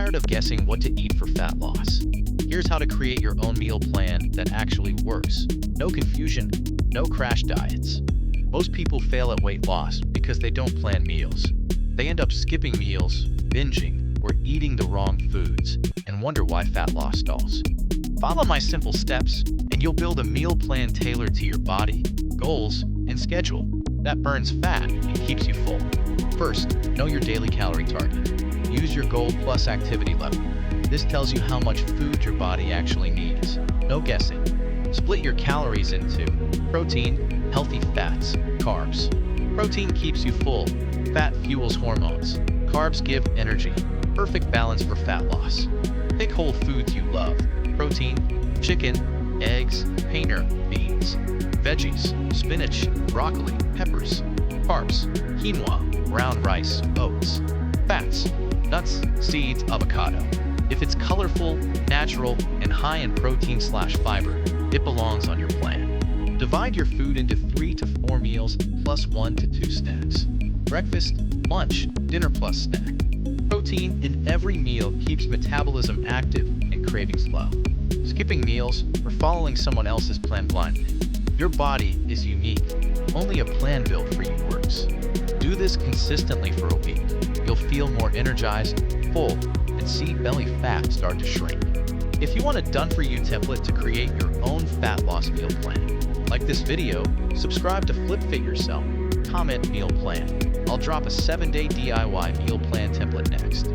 Tired of guessing what to eat for fat loss? Here's how to create your own meal plan that actually works. No confusion, no crash diets. Most people fail at weight loss because they don't plan meals. They end up skipping meals, binging, or eating the wrong foods, and wonder why fat loss stalls. Follow my simple steps, and you'll build a meal plan tailored to your body, goals, and schedule that burns fat and keeps you full. First, know your daily calorie target. Use your goal plus activity level. This tells you how much food your body actually needs. No guessing. Split your calories into protein, healthy fats, carbs. Protein keeps you full. Fat fuels hormones. Carbs give energy. Perfect balance for fat loss. Pick whole foods you love. Protein, chicken, eggs, painter, beans, veggies, spinach, broccoli, peppers. Carbs, quinoa, brown rice, oats. Fats, nuts, seeds, avocado. If it's colorful, natural, and high in protein/fiber, it belongs on your plan. Divide your food into 3 to 4 meals plus 1 to 2 snacks. Breakfast, lunch, dinner plus snack. Protein in every meal keeps metabolism active and cravings low. Skipping meals or following someone else's plan blindly. Your body is unique. Only a plan built for you works. Do this consistently for a week. You'll feel more energized, full, and see belly fat start to shrink. If you want a done-for-you template to create your own fat loss meal plan, like this video, subscribe to FlipFitYourself, comment meal plan. I'll drop a 7-day DIY meal plan template next.